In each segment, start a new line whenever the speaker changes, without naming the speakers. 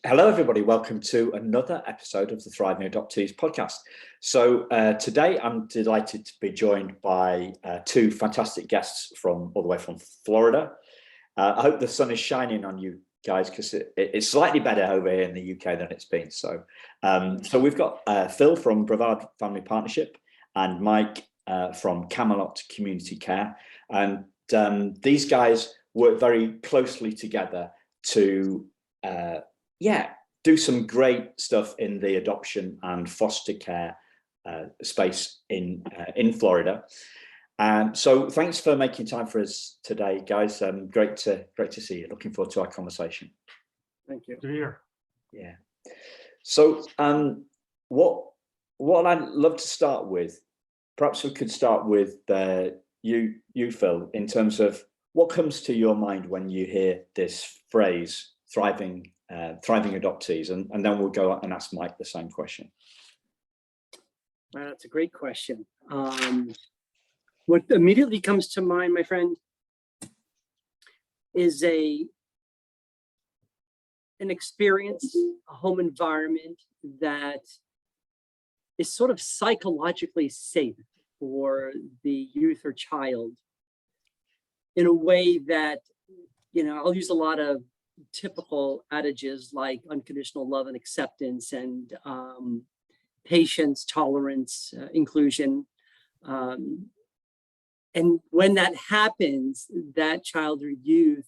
Hello, everybody. Welcome to another episode of the Thriving Adoptees podcast. So today I'm delighted to be joined by two fantastic guests from all the way from Florida. I hope the sun is shining on you guys because it's slightly better over here in the UK than it's been. So we've got Phil from Brevard Family Partnership and Mike from Camelot Community Care. And these guys work very closely together to do some great stuff in the adoption and foster care space in Florida. So thanks for making time for us today, guys. Great to see you. Looking forward to our conversation.
Thank you.
To hear.
Yeah. So what I'd love to start with, perhaps we could start with you, Phil, in terms of what comes to your mind when you hear this phrase, thriving adoptees, and then we'll go and ask Mike the same question.
That's a great question. What immediately comes to mind, my friend, is an experience, a home environment that is sort of psychologically safe for the youth or child in a way that, I'll use a lot of typical adages like unconditional love and acceptance and patience, tolerance, inclusion. And when that happens, that child or youth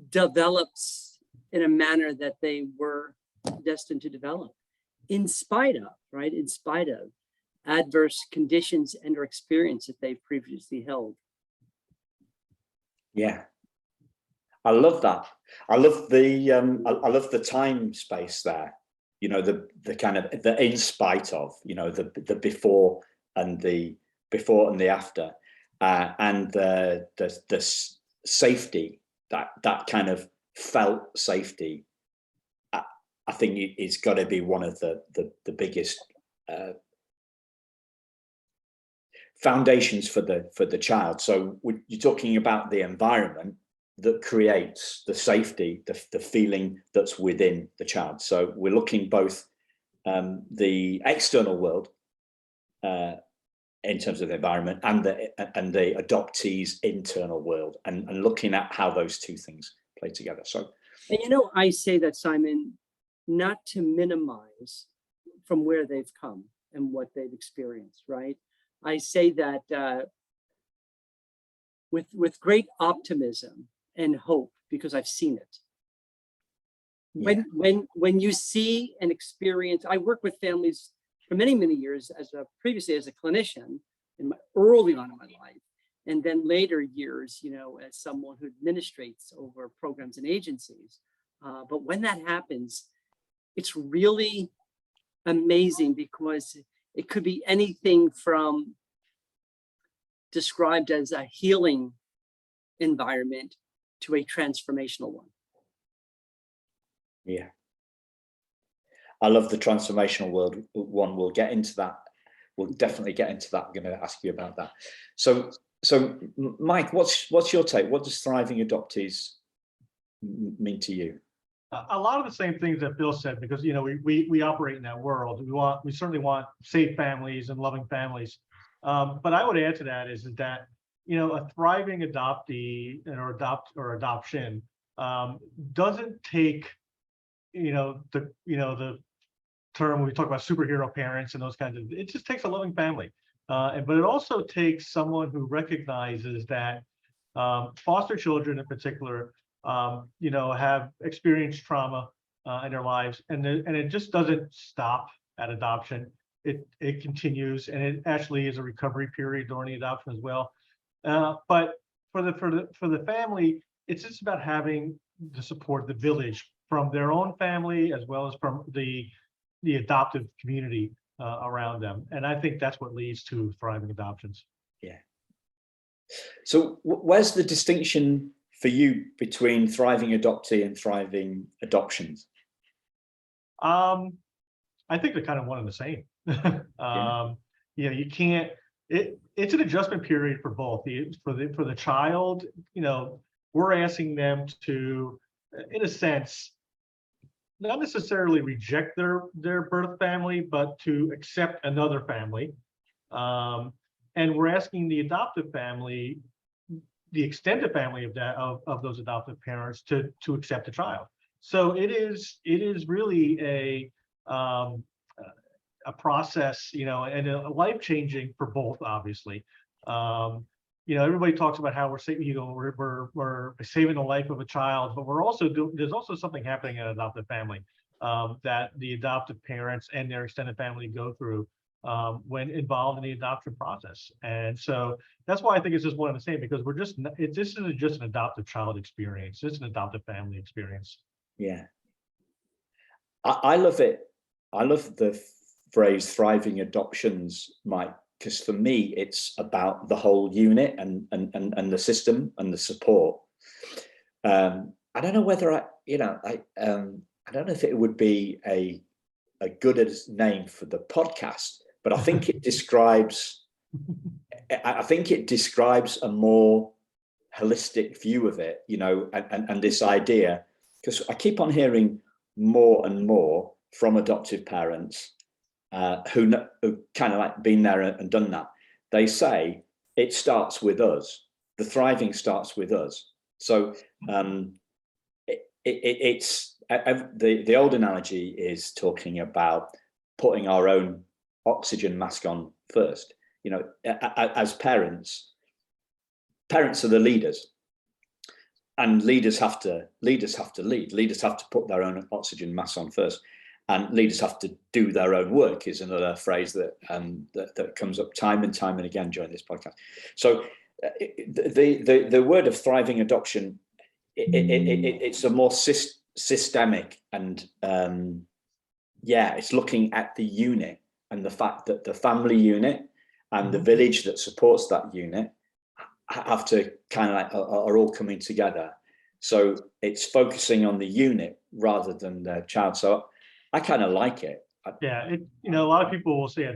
develops in a manner that they were destined to develop in spite of adverse conditions and or experience that they've previously held.
Yeah. I love that. I love the time space there. The kind of the in spite of, the before and the after, and the safety, that kind of felt safety. I think it's got to be one of the biggest foundations for the child. So you're talking about the environment that creates the safety, the feeling that's within the child. So we're looking both the external world in terms of the environment and the adoptee's internal world, and looking at how those two things play together. So,
and I say that, Simon, not to minimize from where they've come and what they've experienced, right? I say that with great optimism and hope, because I've seen it. When you see and experience, I work with families for many years previously as a clinician early on in my life, and then later years, as someone who administrates over programs and agencies. But when that happens, it's really amazing because it could be anything from described as a healing environment to a transformational one.
Yeah. I love the transformational world one. We'll get into that. We'll definitely get into that. I'm going to ask you about that. So Mike, what's your take? What does thriving adoptees mean to you?
A lot of the same things that Bill said, because we operate in that world. We certainly want safe families and loving families. But I would add to that is that a thriving adoptee or adoption doesn't take the term we talk about superhero parents and those kinds of. It just takes a loving family, but it also takes someone who recognizes that foster children in particular, have experienced trauma in their lives, and it just doesn't stop at adoption. It continues, and it actually is a recovery period during the adoption as well. But for the family, it's just about having the support, the village, from their own family as well as from the adoptive community around them, and I think that's what leads to thriving adoptions.
Yeah. So where's the distinction for you between thriving adoptee and thriving adoptions?
I think they're kind of one and the same. You can't. It's an adjustment period for both. For the child, we're asking them to, in a sense, not necessarily reject their birth family, but to accept another family. And we're asking the adoptive family, the extended family of those adoptive parents, to accept the child. So it is really a process, and a life-changing for both, obviously. Everybody talks about how we're saving the life of a child, but there's also something happening in an adoptive family that the adoptive parents and their extended family go through when involved in the adoption process. And so that's why I think it's just one and the same, because this isn't just an adoptive child experience, it's an adoptive family experience.
Yeah. I love it. I love the phrase thriving adoptions, Mike, because for me, it's about the whole unit and the system and the support. I don't know whether I don't know if it would be a good name for the podcast, but I think it describes a more holistic view of it, and this idea, because I keep on hearing more and more from adoptive parents who kind of like been there and done that. They say it starts with us. The thriving starts with us. So it's the old analogy is talking about putting our own oxygen mask on first. As parents are the leaders, and leaders have to lead. Leaders have to put their own oxygen mask on first, and leaders have to do their own work, is another phrase that comes up time and time and again during this podcast. So the word of thriving adoption, it's a more systemic, and it's looking at the unit and the fact that the family unit and the village that supports that unit have to kind of like are all coming together. So it's focusing on the unit rather than the child. So I kind of like it.
Yeah, a lot of people will say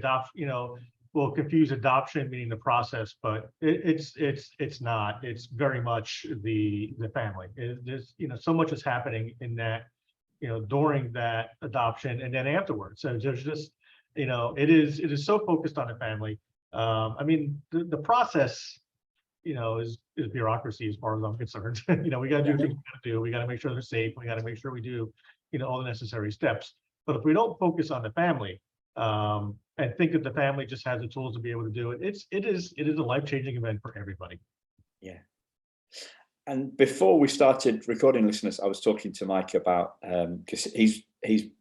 will confuse adoption meaning the process, but it's not. It's very much the family. There's so much is happening in that during that adoption and then afterwards. So there's just it is so focused on the family. The process is bureaucracy as far as I'm concerned. We got to do things we got to do. We got to make sure they're safe. We got to make sure we do all the necessary steps. But if we don't focus on the family and think that the family just has the tools to be able to do it, it is a life-changing event for everybody.
Yeah. And before we started recording, listeners, I was talking to Mike about because he's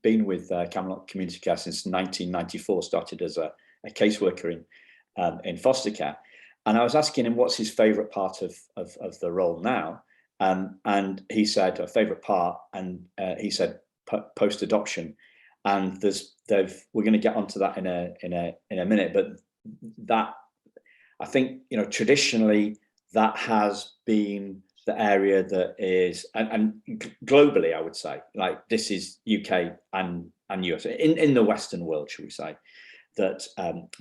been with Camelot Community Care since 1994, started as a caseworker in foster care. And I was asking him what's his favorite part of the role now. And he said a favorite part, and he said post-adoption. And we're going to get onto that in a minute, but that, I think, traditionally that has been the area that is, and globally, I would say, like this is UK and US, in the Western world, should we say, that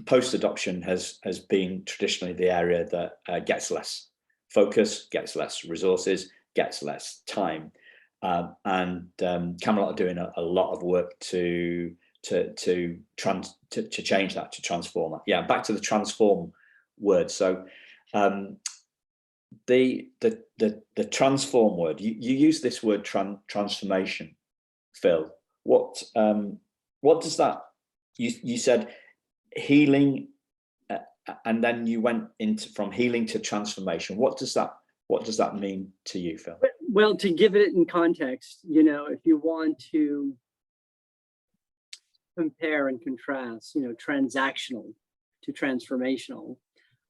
post-adoption has been traditionally the area that gets less focus, gets less resources, gets less time. And Camelot are doing a lot of work to change that, to transform that. Yeah, back to the transform word. So the transform word, you use this word transformation, Phil. What does that? You said healing, and then you went from healing to transformation. What does that mean to you, Phil?
Well, to give it in context, if you want to compare and contrast, transactional to transformational,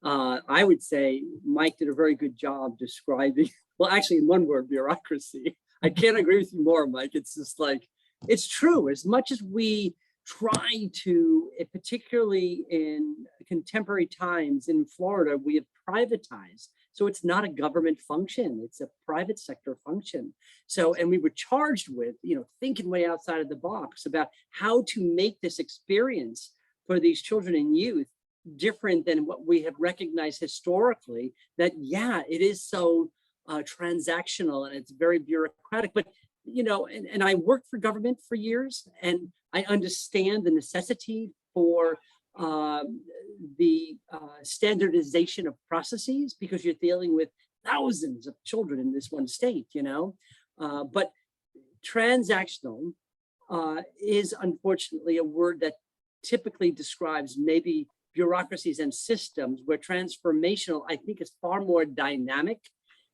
I would say Mike did a very good job describing, well, actually in one word, bureaucracy. I can't agree with you more, Mike. It's just like, it's true. As much as we try to, particularly in contemporary times in Florida, we have privatized. So it's not a government function, it's a private sector function. So, and we were charged with, thinking way outside of the box about how to make this experience for these children and youth different than what we have recognized historically, that, it is so transactional and it's very bureaucratic. But and I worked for government for years, and I understand the necessity for the standardization of processes, because you're dealing with thousands of children in this one state, but transactional is unfortunately a word that typically describes maybe bureaucracies and systems, where transformational, I think, is far more dynamic,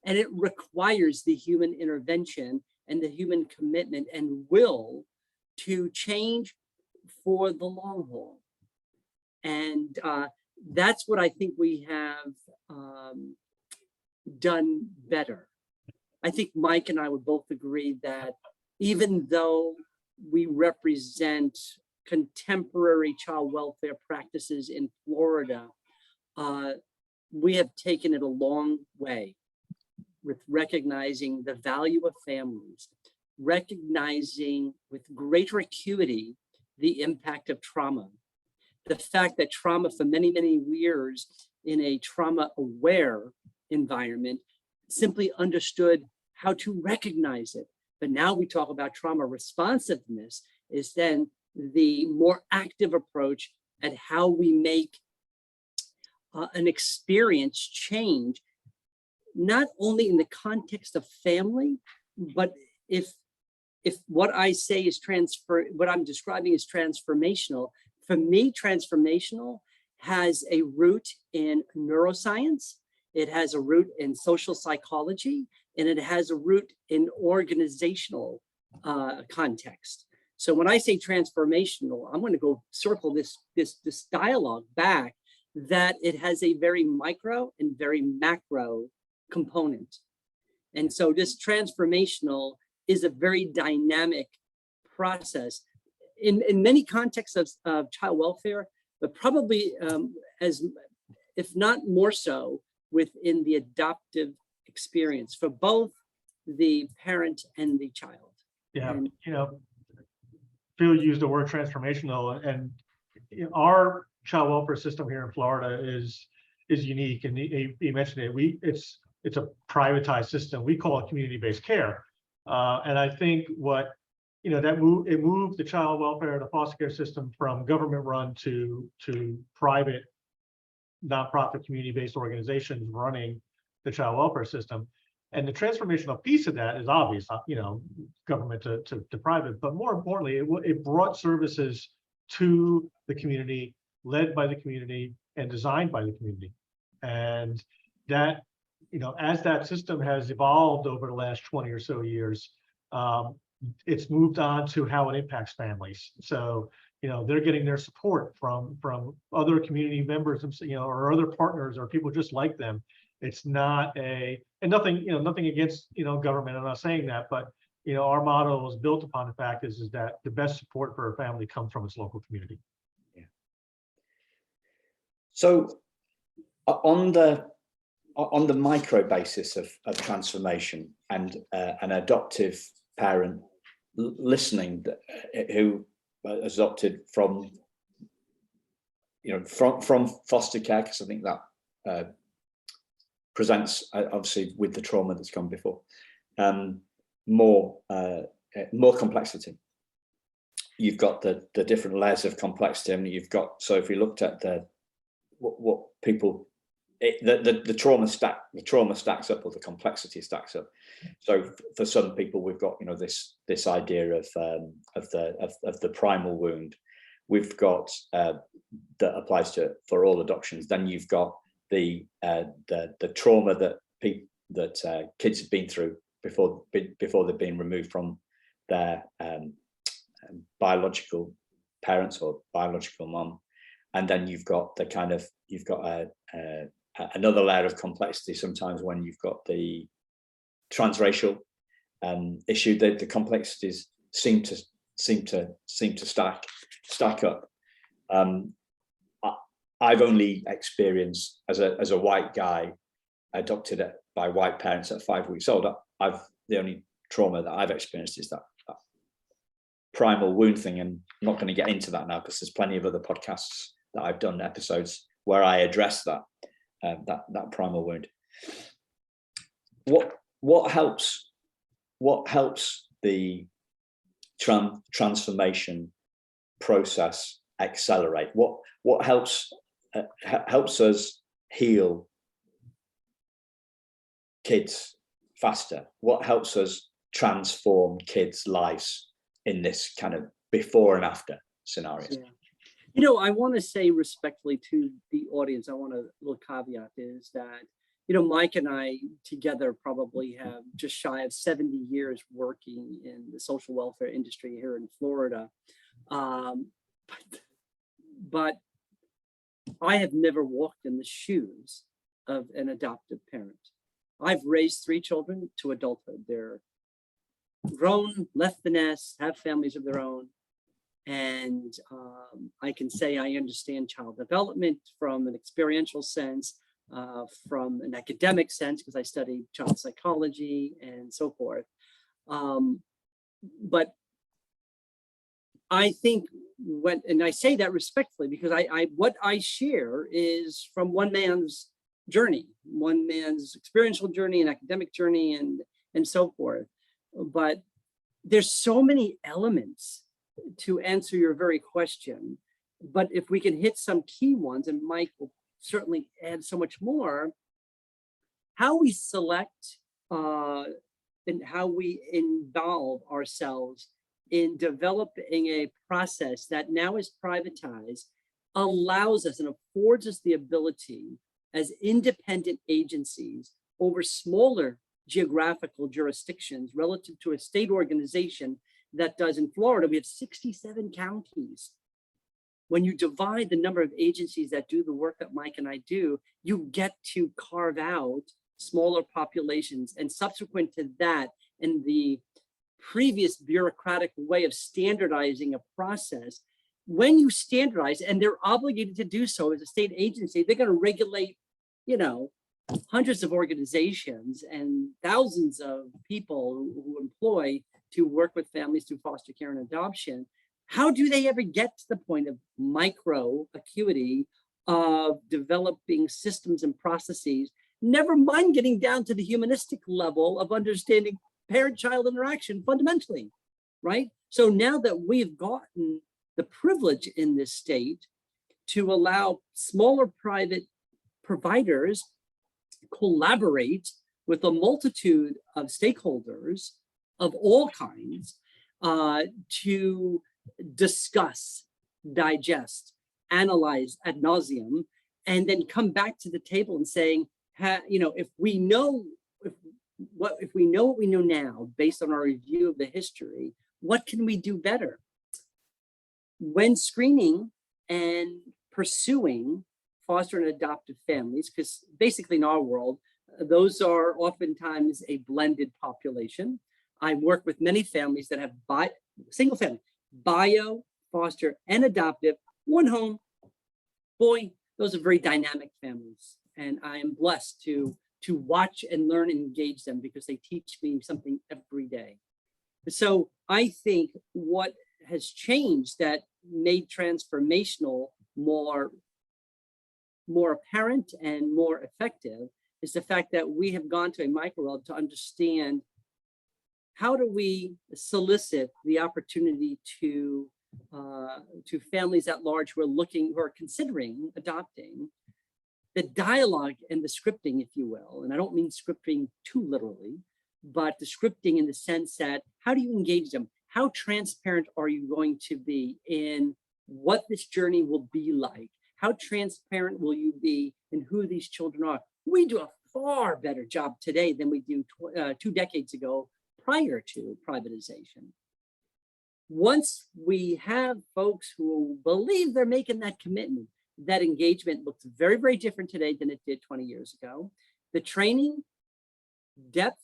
and it requires the human intervention and the human commitment and will to change for the long haul. And that's what I think we have done better. I think Mike and I would both agree that even though we represent contemporary child welfare practices in Florida, we have taken it a long way with recognizing the value of families, recognizing with greater acuity the impact of trauma, the fact that trauma for many, many years in a trauma-aware environment simply understood how to recognize it. But now we talk about trauma responsiveness is then the more active approach at how we make an experience change, not only in the context of family, but if what I say is what I'm describing is transformational, for me, transformational has a root in neuroscience, it has a root in social psychology, and it has a root in organizational context. So when I say transformational, I'm going to go circle this dialogue back, that it has a very micro and very macro component. And so this transformational is a very dynamic process in many contexts of child welfare, but probably as, if not more so, within the adoptive experience for both the parent and the child.
Yeah,
and,
Phil used the word transformational, and our child welfare system here in Florida is unique, and he mentioned it. It's a privatized system. We call it community-based care, and I think it moved the child welfare, the foster care system from government-run to private, nonprofit, community-based organizations running the child welfare system. And the transformational piece of that is obvious, government to private, but more importantly, it brought services to the community, led by the community, and designed by the community. And that, as that system has evolved over the last 20 or so years, it's moved on to how it impacts families. So, they're getting their support from other community members, or other partners or people just like them. It's not nothing against, government. I'm not saying that, but, our model is built upon the fact is that the best support for a family comes from its local community.
Yeah. So on the micro basis of transformation, and an adoptive parent listening who adopted from foster care, because I think that presents, obviously, with the trauma that's come before, more complexity. You've got the different layers of complexity. I mean, you've got, so if we looked at what people, the trauma stacks up, or the complexity stacks up. So for some people, we've got this idea of the primal wound. We've got that applies for all adoptions. Then you've got the trauma that kids have been through before they've been removed from their biological parents or biological mom. And then you've got another layer of complexity sometimes when you've got the transracial issue. The complexities seem to stack up. I've only experienced as a white guy adopted by white parents at 5 weeks old. The only trauma that I've experienced is that primal wound thing, and I'm not going to get into that now because there's plenty of other podcasts that I've done, episodes where I address that primal wound. What helps the transformation process accelerate? What helps us heal kids faster? What helps us transform kids' lives in this kind of before and after scenarios?
Yeah. You know, I want to say respectfully to the audience, I want a little caveat is that, you know, Mike and I together probably have just shy of 70 years working in the social welfare industry here in Florida. But I have never walked in the shoes of an adoptive parent. I've raised 3 children to adulthood. They're grown, left the nest, have families of their own. And I can say I understand child development from an experiential sense, from an academic sense, because I studied child psychology and so forth. But I think and I say that respectfully, because what I share is from one man's journey, one man's experiential journey and academic journey and so forth. But there's so many elements to answer your very question. But if we can hit some key ones, and Mike will certainly add so much more, how we select and how we involve ourselves in developing a process that now is privatized allows us and affords us the ability as independent agencies over smaller geographical jurisdictions relative to a state organization that does. In Florida, we have 67 counties. When you divide the number of agencies that do the work that Mike and I do, you get to carve out smaller populations. And subsequent to that, in the previous bureaucratic way of standardizing a process, when you standardize, and they're obligated to do so as a state agency, they're going to regulate, you know, hundreds of organizations and thousands of people who employ to work with families through foster care and adoption. How do they ever get to the point of micro acuity of developing systems and processes, never mind getting down to the humanistic level of understanding parent-child interaction fundamentally, right? So now that we've gotten the privilege in this state to allow smaller private providers collaborate with a multitude of stakeholders of all kinds to discuss, digest, analyze ad nauseum, and then come back to the table and saying, you know, if we know what we know now based on our review of the history, what can we do better? When screening and pursuing foster and adoptive families, because basically in our world, those are oftentimes a blended population. I work with many families that have single family, bio, foster, and adoptive, one home. Boy, those are very dynamic families. And I am blessed to watch and learn and engage them because they teach me something every day. So I think what has changed that made transformational more apparent and more effective is the fact that we have gone to a micro world to understand how do we solicit the opportunity to families at large who are considering adopting, the dialogue and the scripting, if you will. And I don't mean scripting too literally, but the scripting in the sense that how do you engage them? How transparent are you going to be in what this journey will be like? How transparent will you be in who these children are? We do a far better job today than we do 2 decades ago prior to privatization. Once we have folks who believe they're making that commitment, that engagement looks very, very different today than it did 20 years ago. The training, depth,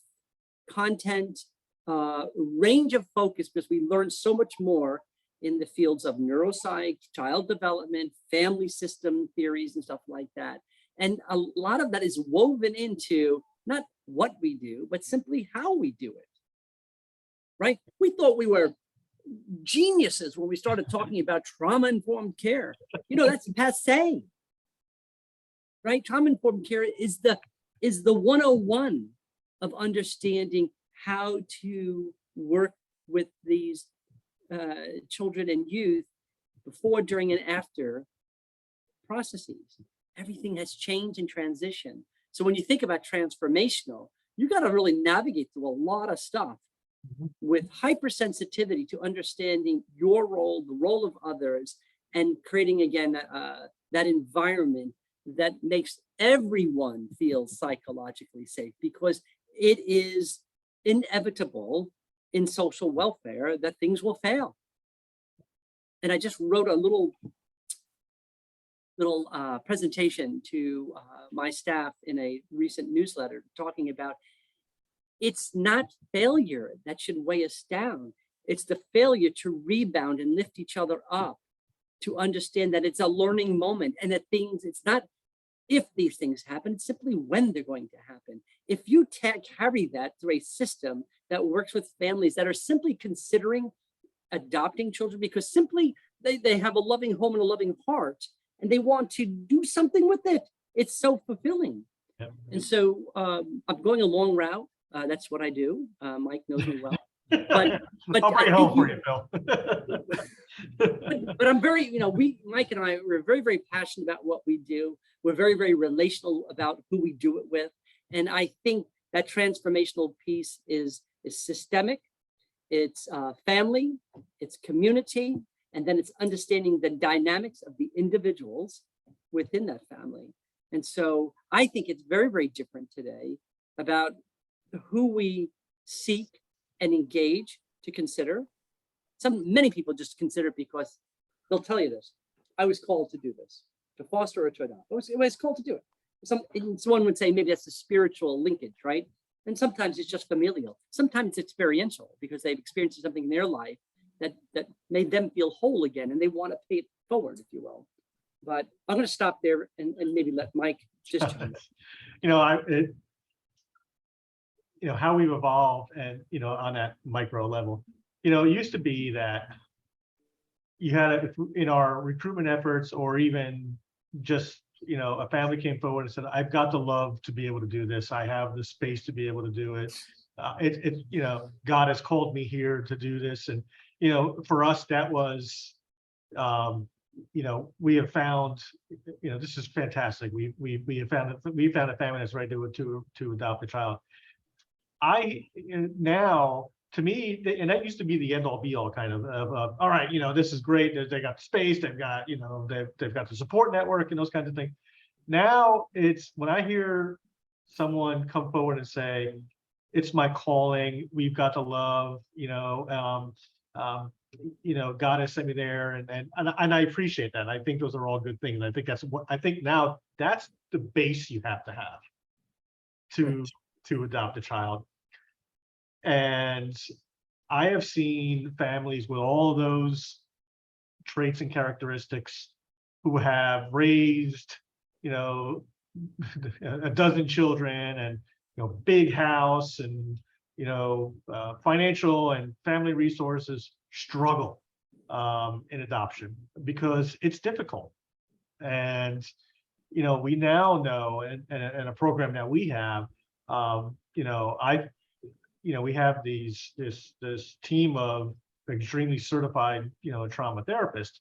content, range of focus, because we learned so much more in the fields of neuropsych, child development, family system theories, and stuff like that. And a lot of that is woven into not what we do, but simply how we do it, right? We thought we were geniuses when we started talking about trauma-informed care. You know, that's passé, right? Trauma-informed care is the 101 of understanding how to work with these children and youth before, during, and after processes. Everything has changed and transitioned. So when you think about transformational, you got to really navigate through a lot of stuff with hypersensitivity to understanding your role, the role of others, and creating, again, that environment that makes everyone feel psychologically safe, because it is inevitable in social welfare that things will fail. And I just wrote a little presentation to my staff in a recent newsletter talking about it's not failure that should weigh us down. It's the failure to rebound and lift each other up, to understand that it's a learning moment, and that it's not if these things happen, it's simply when they're going to happen. If you carry that through a system that works with families that are simply considering adopting children because simply they have a loving home and a loving heart, and they want to do something with it, it's so fulfilling. Yep. And so I'm going a long route. That's what I do. Mike knows me well. But
I'll bring it home for you, Bill.
but I'm very, Mike and I, we're very, very passionate about what we do. We're very, very relational about who we do it with. And I think that transformational piece is systemic. It's family, it's community, and then it's understanding the dynamics of the individuals within that family. And so I think it's very, very different today about who we seek and engage to consider. Many people just consider it because they'll tell you this: I was called to do this, to foster or to adopt. I was called to do it. Someone would say maybe that's a spiritual linkage, right? And sometimes it's just familial. Sometimes it's experiential because they've experienced something in their life that made them feel whole again, and they want to pay it forward, if you will. But I'm going to stop there and maybe let Mike just chime in.
How we've evolved, and on that micro level, it used to be that you had in our recruitment efforts, or even just a family came forward and said, I've got the love to be able to do this. I have the space to be able to do it. God has called me here to do this. And, for us, that was, we have found, this is fantastic. We have found a family that's ready to adopt a child. Now, to me, and that used to be the end all be all kind of all right, this is great. They got the space, they've got, they've got the support network and those kinds of things. Now it's when I hear someone come forward and say, it's my calling, we've got the love, God has sent me there, and I appreciate that. I think those are all good things. I think now that's the base you have to have to adopt a child. And I have seen families with all those traits and characteristics who have raised, a dozen children, and big house, and financial and family resources struggle in adoption because it's difficult. And we now know, and a program that we have, we have this team of extremely certified trauma therapists,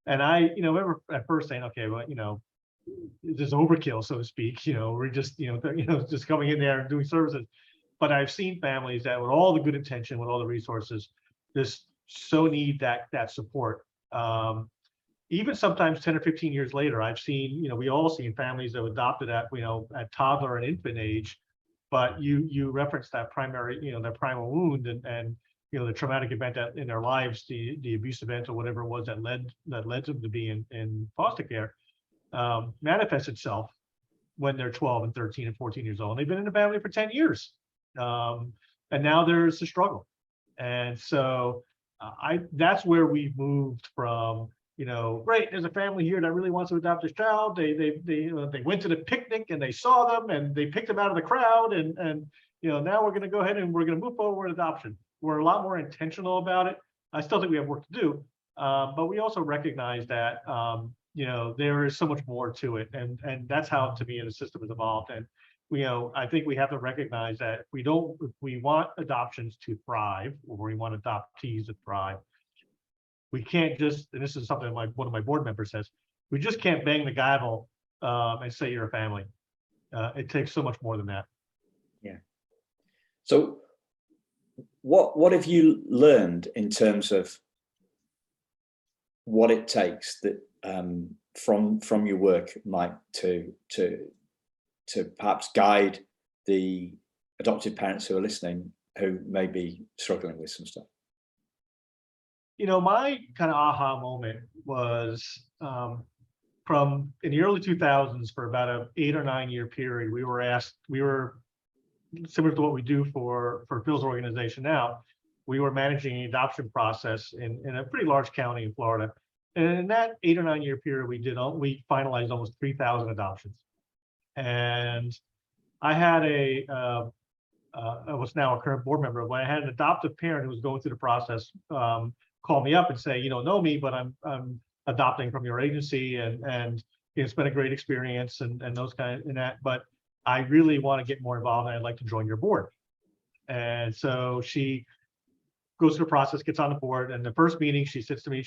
and I remember at first saying, okay, well, this is overkill, so to speak. We're just just coming in there and doing services. But I've seen families that, with all the good intention, with all the resources, just so need that support. Even sometimes 10 or 15 years later, I've seen, we all seen families that adopted at toddler and infant age. But you referenced that primary, that primal wound, and the traumatic event that in their lives, the abuse event or whatever it was that led them to be in foster care, manifests itself when they're 12 and 13 and 14 years old. And they've been in the family for 10 years. And now there's a struggle. And so that's where we've moved from, great, there's a family here that really wants to adopt this child. They went to the picnic and they saw them and they picked them out of the crowd. And now we're going to go ahead and we're going to move forward with adoption. We're a lot more intentional about it. I still think we have work to do, but we also recognize that, there is so much more to it. And that's how, to me, the system has evolved. And I think we have to recognize that if we want adoptions to thrive, or we want adoptees to thrive, we can't just, and this is something like one of my board members says, we just can't bang the gavel and say you're a family. It takes so much more than that. Yeah.
So what have you learned in terms of what it takes that from your work, Mike, to perhaps guide the adoptive parents who are listening who may be struggling with some stuff?
My kind of aha moment was from in the early 2000s. For about an 8 or 9 year period, we were similar to what we do for Phil's organization now. We were managing the adoption process in a pretty large county in Florida. And in that 8 or 9 year period, we finalized almost 3,000 adoptions. And I had I was now a current board member, when I had an adoptive parent who was going through the process, call me up and say, you don't know me, but I'm adopting from your agency, and it's been a great experience and those kind of, and that, but I really want to get more involved and I'd like to join your board. And so she goes through the process, gets on the board, and the first meeting, she sits to me,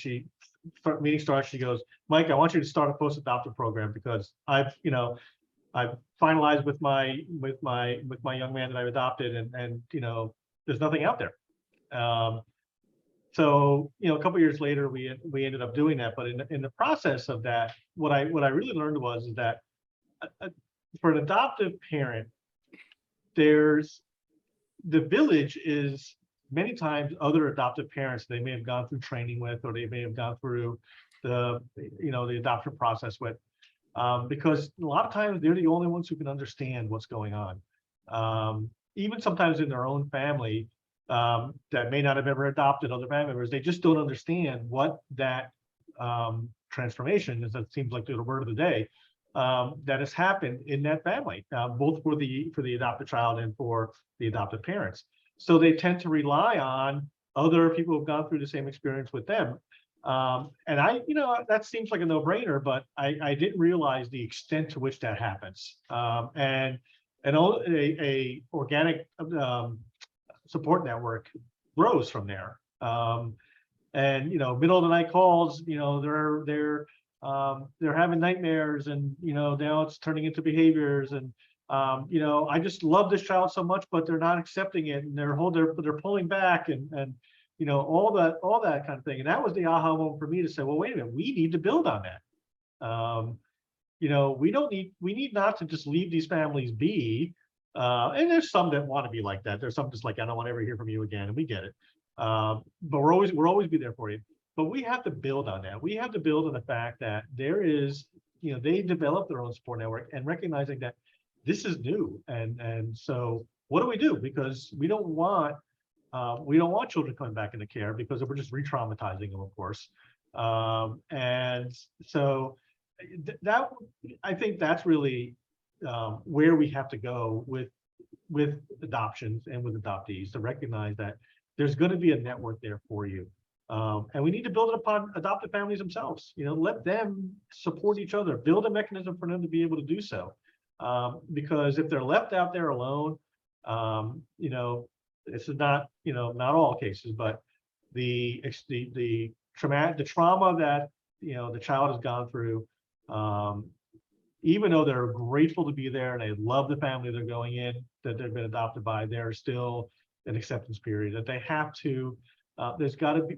meeting starts, she goes, Mike, I want you to start a post-adoptive program, because I've finalized with my young man that I've adopted, and there's nothing out there. So a couple of years later, we ended up doing that. But in the process of that, what I really learned was that for an adoptive parent, the village is many times other adoptive parents they may have gone through training with, or they may have gone through the adoption process with, because a lot of times they're the only ones who can understand what's going on. Even sometimes in their own family, that may not have ever adopted other family members, they just don't understand what that transformation is. That seems like the word of the day, that has happened in that family, both for the adopted child and for the adopted parents. So they tend to rely on other people who've gone through the same experience with them. And that seems like a no-brainer, but I didn't realize the extent to which that happens. And a organic support network grows from there. And middle of the night calls, they're having nightmares, and now it's turning into behaviors, and I just love this child so much, but they're not accepting it, and they're pulling back, and all that kind of thing. And that was the aha moment for me to say, well, wait a minute, we need to build on that. We need not to just leave these families be. And there's some that want to be like that. There's some just like, I don't want to ever hear from you again, and we get it. But we'll always be there for you. But we have to build on that. We have to build on the fact that there is, they develop their own support network, and recognizing that this is new. And so what do we do? Because we don't want children coming back into care, because we're just re-traumatizing them, of course. And so that, I think that's really where we have to go with adoptions and with adoptees, to recognize that there's going to be a network there for you. And we need to build it upon adoptive families themselves. Let them support each other, build a mechanism for them to be able to do so. Because if they're left out there alone, this is not, not all cases, but the trauma that, the child has gone through, even though they're grateful to be there and they love the family they're going in, that they've been adopted by, there's still an acceptance period that they have to,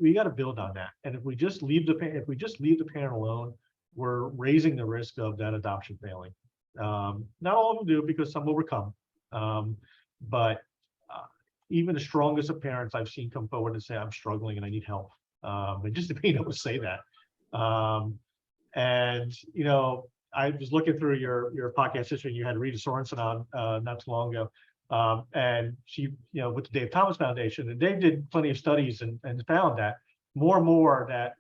we got to build on that. And if we just leave the parent alone, we're raising the risk of that adoption failing. Not all of them do, because some overcome. But even the strongest of parents I've seen come forward and say, I'm struggling and I need help. And just to be able to say that. I was looking through your podcast history, and you had Rita Sorensen on not too long ago. And she, with the Dave Thomas Foundation, and Dave did plenty of studies and found that more and more that,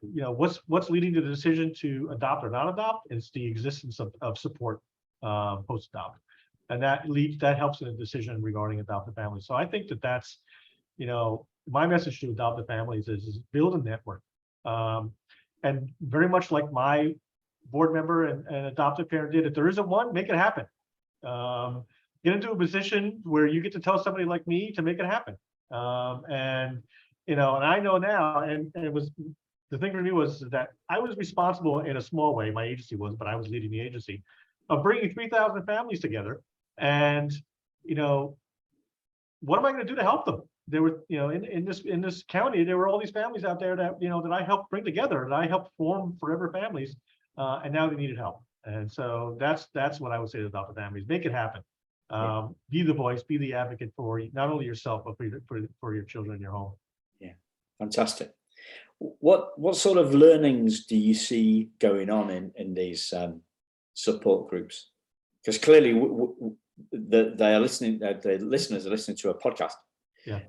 what's leading to the decision to adopt or not adopt is the existence of support post-adopt. And that helps in a decision regarding adoptive families. So I think that's, my message to adoptive families is build a network. And very much like my board member and adoptive parent did, if there isn't one, make it happen. get into a position where you get to tell somebody like me to make it happen. And and I know now, and it was the thing for me was that I was responsible in a small way. My agency was, but I was leading the agency of bringing 3,000 families together. And what am I going to do to help them? There were, in this county, there were all these families out there that that I helped bring together, that I helped form forever families, and now they needed help. And so that's what I would say to adoptive families: make it happen. Be the voice, be the advocate for not only yourself but for your children in your home.
Yeah, fantastic. What sort of learnings do you see going on in these support groups? Because clearly they are listening. The listeners are listening to a podcast.
Yeah.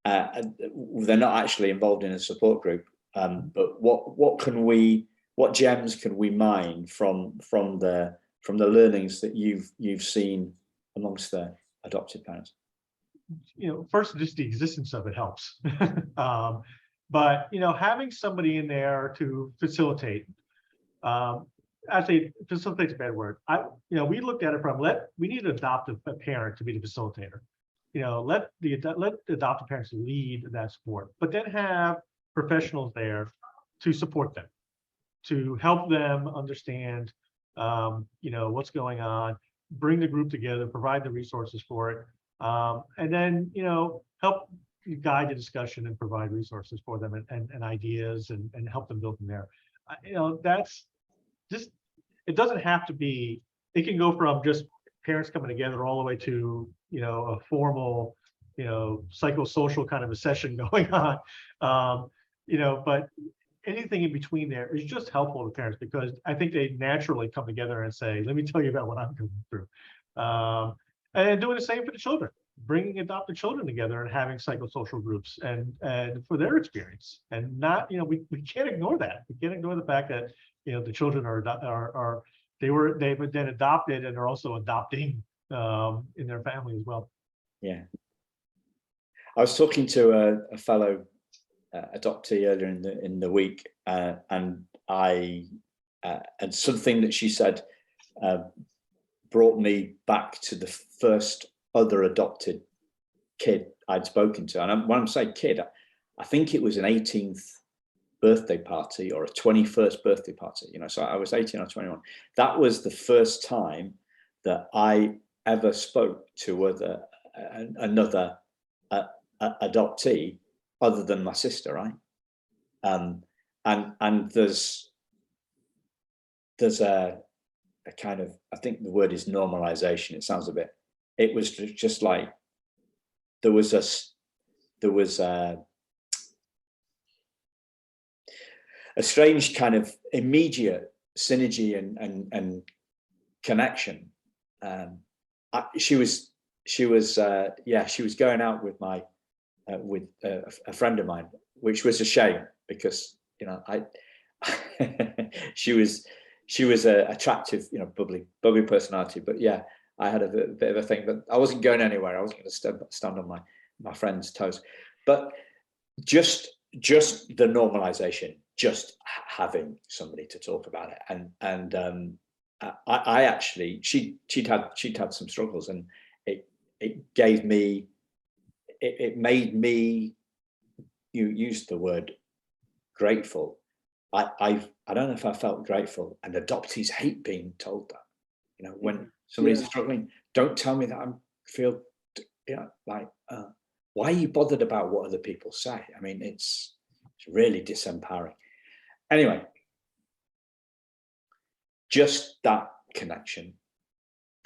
They're not actually involved in a support group. But what gems can we mine from the learnings that you've seen amongst the adopted parents?
First, just the existence of it helps. But having somebody in there to facilitate, actually facilitate's a bad word. We looked at it from we need an adoptive parent to be the facilitator. Let the adoptive parents lead that support, but then have professionals there to support them, to help them understand what's going on, bring the group together, provide the resources for it, and then help guide the discussion and provide resources for them and ideas and help them build from there. That's just, it doesn't have to be, it can go from just parents coming together all the way to a formal psychosocial kind of a session going on, but anything in between there is just helpful to parents, because I think they naturally come together and say, let me tell you about what I'm going through, and doing the same for the children, bringing adopted children together and having psychosocial groups and for their experience. And not, we can't ignore that. We can't ignore the fact that the children they've been adopted and are also adopting in their family as well. Yeah.
I was talking to a fellow adoptee earlier in the week, and something that she said brought me back to the first other adopted kid I'd spoken to. And when I'm saying kid, I think it was an 18th birthday party or a 21st birthday party. So I was 18 or 21. That was the first time that I ever spoke to another adoptee other than my sister, right? And there's a kind of, I think the word is normalization. It sounds it was just like there was a strange kind of immediate synergy and connection. She was going out with a friend of mine, which was a shame, because she was a attractive, bubbly personality. But yeah, I had a bit of a thing, but I wasn't going anywhere. I wasn't going to stand on my friend's toes. But just the normalization, just having somebody to talk about it, and I actually, she'd had some struggles, and it gave me, it made me, you used the word grateful. I don't know if I felt grateful, and adoptees hate being told that. When somebody's struggling, don't tell me that I feel, why are you bothered about what other people say? I mean, it's really disempowering. Anyway, just that connection,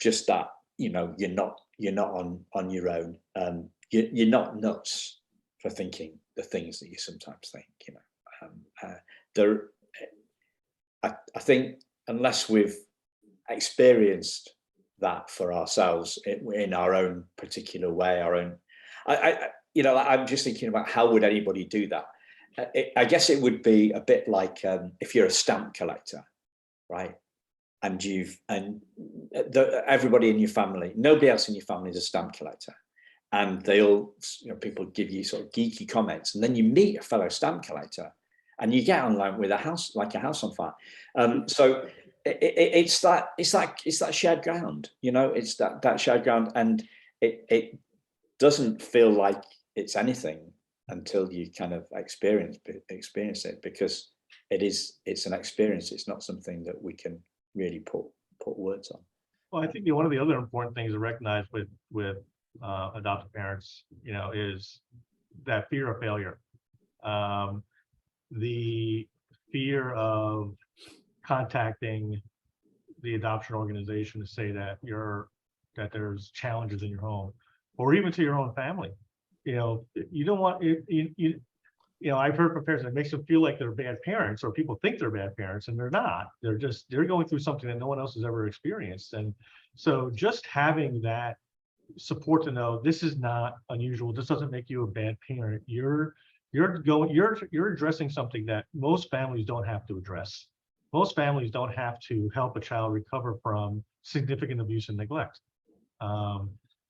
just that, you're not on your own. You're not nuts for thinking the things that you sometimes think. I think unless we've experienced that for ourselves in our own particular way, I'm just thinking about how would anybody do that. I guess it would be a bit like if you're a stamp collector, right? And everybody in your family, nobody else in your family is a stamp collector, and they all, people give you sort of geeky comments, and then you meet a fellow stamp collector, and you get on with a house on fire. So it's that shared ground, it's that shared ground, and it doesn't feel like it's anything until you kind of experience it, because it's an experience. It's not something that we can really put words on.
Well, I think one of the other important things to recognize with adoptive parents, is that fear of failure, the fear of contacting the adoption organization to say that there's challenges in your home, or even to your own family. You don't want I've heard from parents that it makes them feel like they're bad parents, or people think they're bad parents, and they're not. They're going through something that no one else has ever experienced. And so just having that support to know this is not unusual, this doesn't make you a bad parent. You're addressing something that most families don't have to address. Most families don't have to help a child recover from significant abuse and neglect.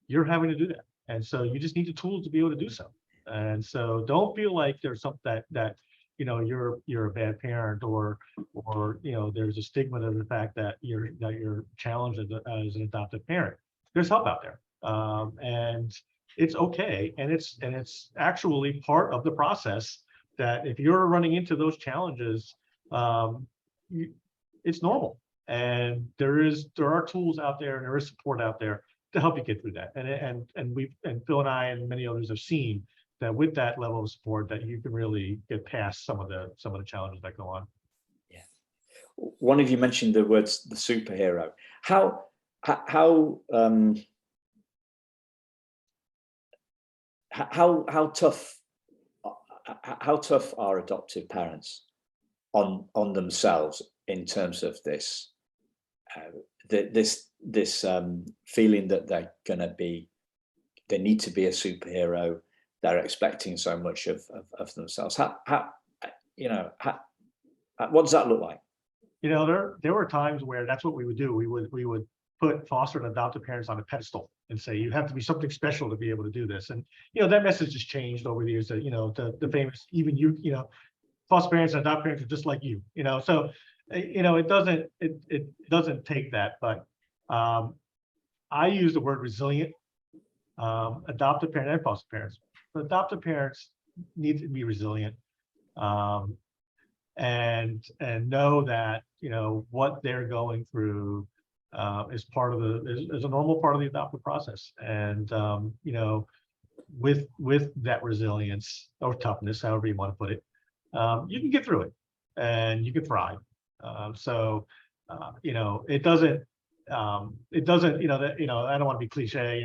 You're having to do that. And so you just need the tools to be able to do so. And so don't feel like there's something that you're a bad parent, or there's a stigma to the fact that you're challenged as an adoptive parent. There's help out there, and it's okay, and it's actually part of the process. That if you're running into those challenges, it's normal, and there are tools out there, and there is support out there to help you get through that. And Phil and I and many others have seen that with that level of support, that you can really get past some of the challenges that go on.
Yeah. One of you mentioned the words the superhero. How tough are adoptive parents on themselves in terms of this feeling that they need to be a superhero? They're expecting so much of themselves. What does that look like?
There were times where that's what we would do. We would put foster and adoptive parents on a pedestal and say, you have to be something special to be able to do this. And that message has changed over the years. That the famous, even foster parents and adoptive parents are just like you. So it doesn't take that. But I use the word resilient. Adoptive parent and foster parents. But adoptive parents need to be resilient, and know that what they're going through is is a normal part of the adoptive process. And with that resilience or toughness, however you want to put it, you can get through it and you can thrive. It doesn't. I don't want to be cliche. It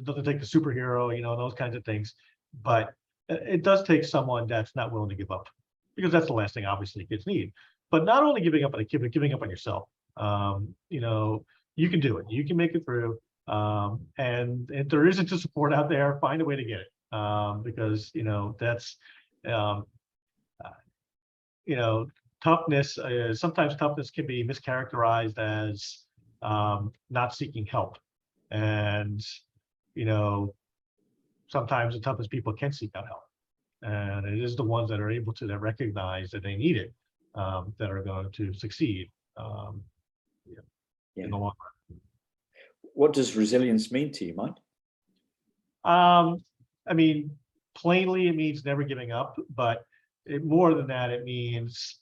doesn't take the superhero. Those kinds of things. But it does take someone that's not willing to give up, because that's the last thing obviously kids need. But not only giving up on a kid, but giving up on yourself. You can do it. You can make it through. And if there isn't a support out there, find a way to get it. Because that's toughness. Sometimes toughness can be mischaracterized as not seeking help, and sometimes the toughest people can seek out help, and it is the ones that are able to that recognize that they need it that are going to succeed in the long run.
What does resilience mean to you, Mike?
Plainly it means never giving up, but more than that, it means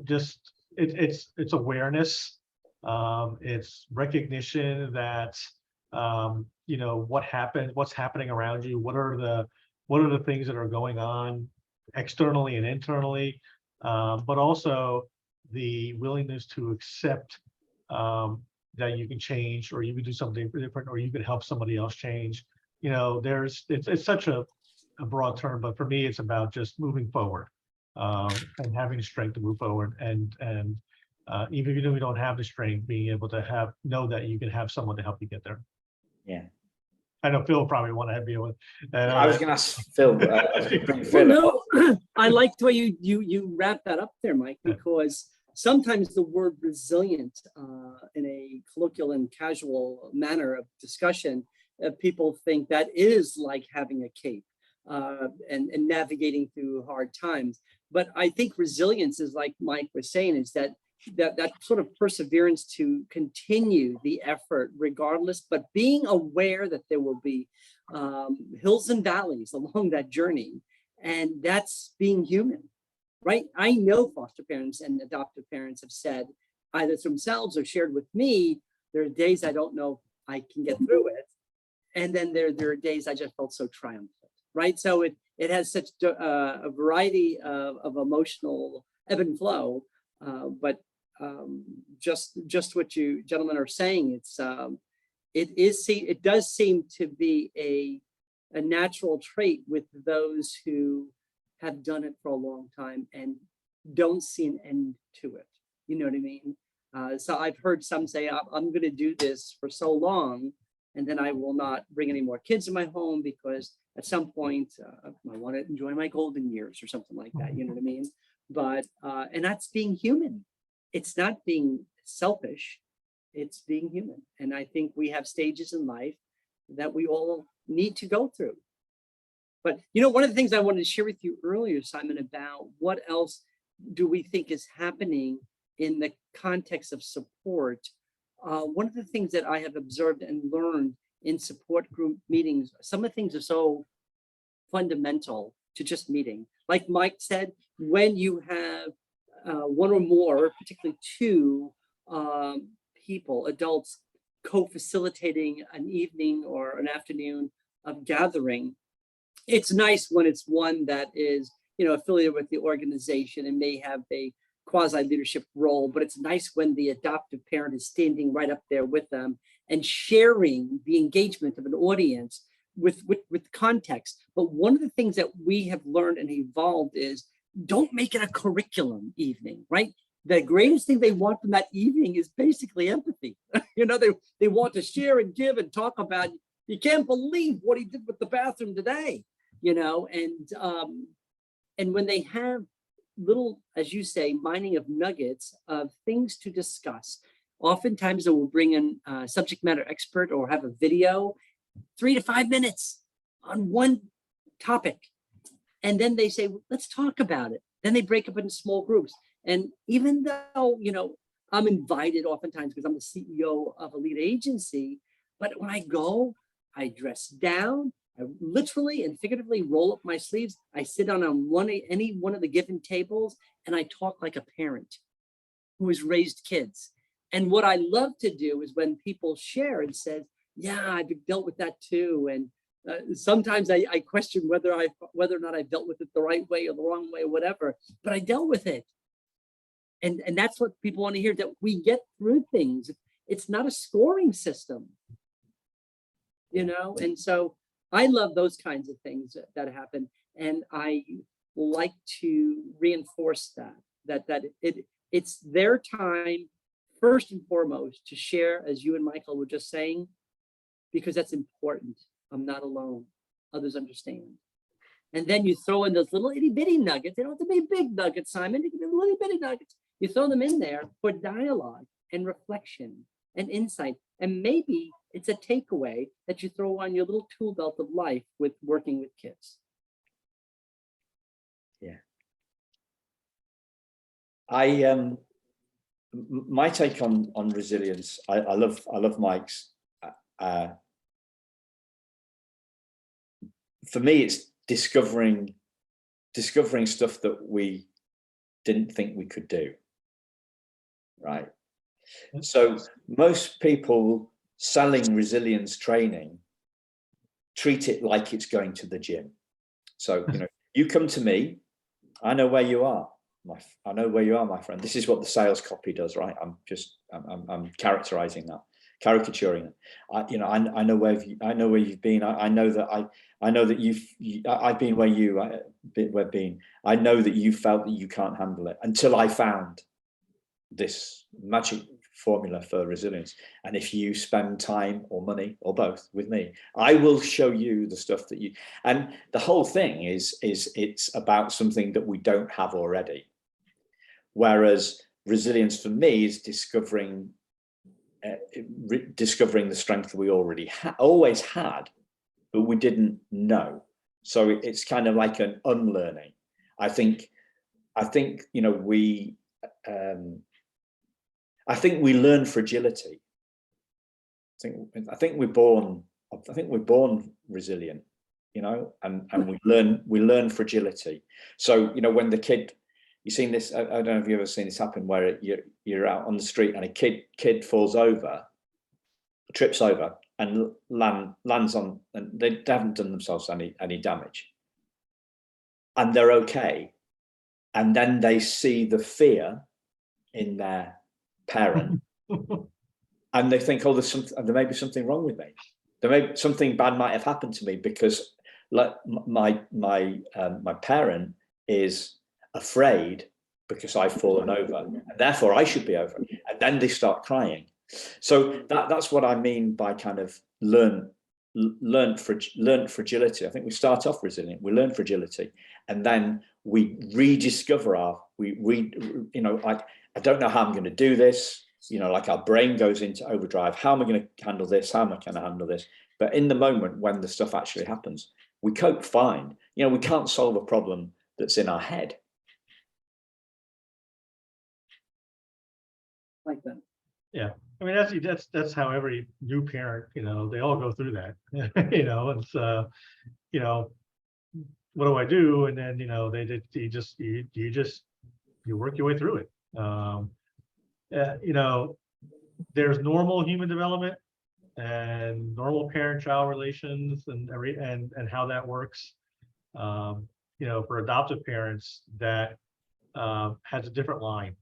just it's awareness. It's recognition that what's happening around you, what are the things that are going on externally and internally, but also the willingness to accept that you can change, or you can do something different, or you can help somebody else change. It's such a broad term, but for me it's about just moving forward, and having strength to move forward, and even if you don't have the strength, being able to know that you can have someone to help you get there.
Yeah.
I know Phil probably want to be with.
I was going to ask Phil.
I liked the way you wrap that up there, Mike, because sometimes the word resilient, in a colloquial and casual manner of discussion, people think that is like having a cape and navigating through hard times. But I think resilience is, like Mike was saying, is that that sort of perseverance to continue the effort regardless, but being aware that there will be hills and valleys along that journey. And that's being human, right? I know foster parents and adoptive parents have said, either themselves or shared with me, there are days I don't know if I can get through it. And then there are days I just felt so triumphant, right? So it has such a variety of emotional ebb and flow, but just what you gentlemen are saying, it does seem to be a natural trait with those who have done it for a long time and don't see an end to it. You know what I mean? So I've heard some say, I'm going to do this for so long, and then I will not bring any more kids in my home because at some point I want to enjoy my golden years or something like that. You know what I mean? But, and that's being human. It's not being selfish, it's being human. And I think we have stages in life that we all need to go through. But, you know, one of the things I wanted to share with you earlier, Simon, about what else do we think is happening in the context of support. One of the things that I have observed and learned in support group meetings, some of the things are so fundamental to just meeting. Like Mike said, when you have one or more, particularly two people, adults, co-facilitating an evening or an afternoon of gathering, it's nice when it's one that is, you know, affiliated with the organization and may have a quasi-leadership role, but it's nice when the adoptive parent is standing right up there with them and sharing the engagement of an audience with context. But one of the things that we have learned and evolved is don't make it a curriculum evening, right? The greatest thing they want from that evening is basically empathy. You know, they want to share and give and talk about, you can't believe what he did with the bathroom today, you know, and when they have little, as you say, mining of nuggets of things to discuss, oftentimes they will bring in a subject matter expert or have a video, 3 to 5 minutes on one topic. And then they say, let's talk about it. Then they break up into small groups. And even though, you know, I'm invited oftentimes because I'm the CEO of a lead agency, but when I go, I dress down, I literally and figuratively roll up my sleeves. I sit on any one of the given tables and I talk like a parent who has raised kids. And what I love to do is when people share and says, yeah, I've dealt with that too. And sometimes I question whether or not I've dealt with it the right way or the wrong way or whatever, but I dealt with it. And that's what people want to hear, that we get through things. It's not a scoring system, you know? And so I love those kinds of things that happen. And I like to reinforce that it's their time, first and foremost, to share, as you and Michael were just saying, because that's important. I'm not alone. Others understand. And then you throw in those little itty bitty nuggets. They don't have to be big nuggets, Simon. They can be little bitty nuggets. You throw them in there for dialogue and reflection and insight. And maybe it's a takeaway that you throw on your little tool belt of life with working with kids.
Yeah. My take on resilience, I love Mike's. For me, it's discovering stuff that we didn't think we could do, right? So most people selling resilience training treat it like it's going to the gym. So, you know, you come to me, I know where you are. I know where you are, my friend. This is what the sales copy does, right? I'm characterizing that, caricaturing it. I know where you've been. I know that I've been where we've been. I know that you felt that you can't handle it until I found this magic formula for resilience. And if you spend time or money or both with me, I will show you the stuff that you, and the whole thing is it's about something that we don't have already. Whereas resilience for me is discovering the strength that we already always had, but we didn't know. So it's kind of like an unlearning. I think, you know, we, I think we learn fragility. I think we're born resilient, you know, and we learn fragility. So, you know, when the kid, you've seen this, I don't know if you've ever seen this happen, where you're out on the street and a kid falls over, trips over, and lands on, and they haven't done themselves any damage, and they're okay, and then they see the fear in their parent, and they think, oh, there may be something wrong with me. Something bad might have happened to me, because like my parent is afraid because I've fallen over, and therefore I should be over. And then they start crying. So that's what I mean by kind of learn fragility. I think we start off resilient, we learn fragility, and then we rediscover you know, I don't know how I'm going to do this. You know, like our brain goes into overdrive. How am I going to handle this? How am I going to handle this? But in the moment when the stuff actually happens, we cope fine. You know, we can't solve a problem that's in our head.
Like that.
Yeah. I mean, that's how every new parent, you know, they all go through that. You know, it's you know, what do I do? And then, you know, you work your way through it. You know, there's normal human development and normal parent-child relations and how that works. You know, for adoptive parents, that has a different line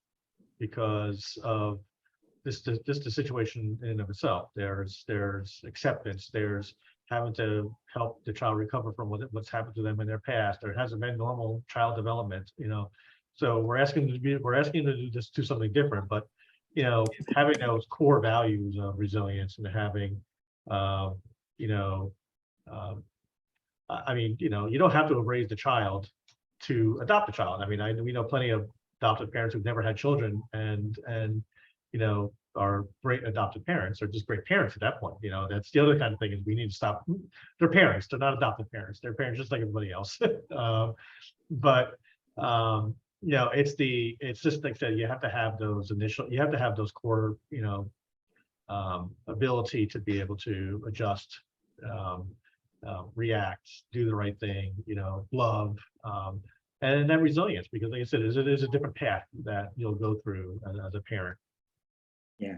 because of the situation in and of itself. There's acceptance. There's having to help the child recover from what's happened to them in their past. There hasn't been normal child development. You know, so we're asking them to do something different. But you know, having those core values of resilience and having, you know, I mean, you know, you don't have to have raised a child to adopt a child. I mean, we know plenty of adoptive parents who've never had children and you know, are great adoptive parents or just great parents at that point. You know, that's the other kind of thing, is we need to stop. They're parents. They're not adoptive parents. They're parents just like everybody else. But you know, it's just like I said, you have to have those core, you know, ability to be able to adjust, react, do the right thing, you know, love, and that resilience, because like I said, it is a different path that you'll go through as a parent.
Yeah.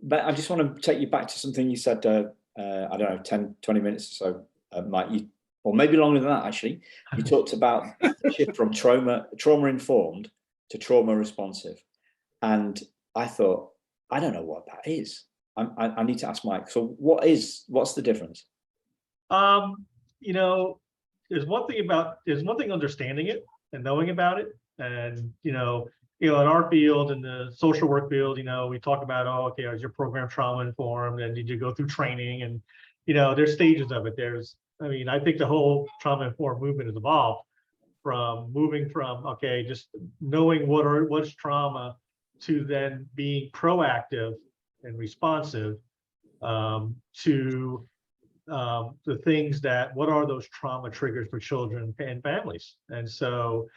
But I just want to take you back to something you said, I don't know, 10, 20 minutes or so, Mike, or maybe longer than that, actually. You talked about the shift from trauma informed to trauma responsive. And I thought, I don't know what that is. I need to ask Mike. So what's the difference?
You know, there's one thing understanding it and knowing about it. And, you know, in our field, in the social work field, you know, we talk about, oh, okay, is your program trauma informed, and did you go through training? And, you know, there's stages of it. I mean, I think the whole trauma informed movement has evolved from moving from, okay, just knowing what's trauma, to then being proactive and responsive to the things what are those trauma triggers for children and families. And so,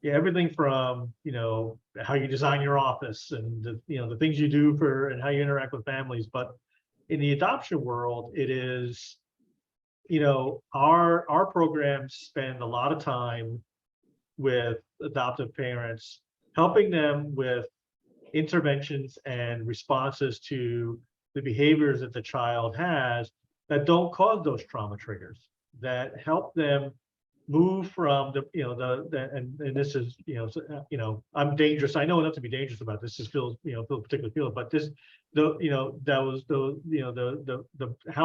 yeah, everything from, you know, how you design your office and the things you do and how you interact with families. But in the adoption world, it is, you know, our programs spend a lot of time with adoptive parents, helping them with interventions and responses to the behaviors that the child has that don't cause those trauma triggers, that help them move from and this is, I'm dangerous. I know enough to be dangerous about this. This feels, particularly feel, but this, how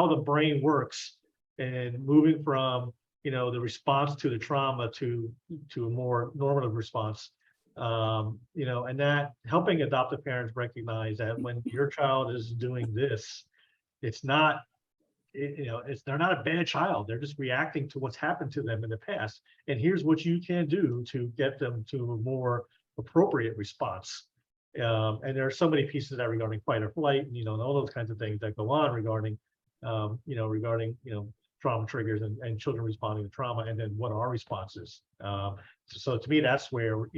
the brain works and moving from, the response to the trauma to a more normative response, and that helping adoptive parents recognize that when your child is doing this, it's not, they're not a bad child. They're just reacting to what's happened to them in the past. And here's what you can do to get them to a more appropriate response. And there are so many pieces of that regarding fight or flight, and all those kinds of things that go on regarding, trauma triggers and children responding to trauma, and then what are our responses. So to me, that's where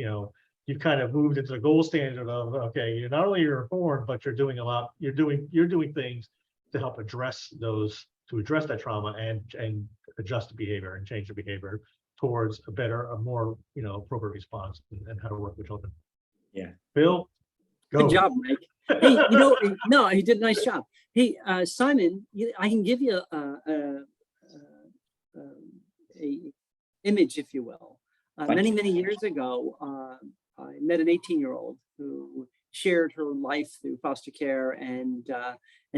you've kind of moved into the gold standard of, okay, you're not only you're informed, but you're doing a lot, you're doing things to help address that trauma and adjust the behavior and change the behavior towards a more, appropriate response and how to work with children.
Yeah.
Bill, go.
Good job, Mike. Hey, no, he did a nice job. Hey, Simon, I can give you a image, if you will. Many years ago, I met an 18-year-old who shared her life through foster care, and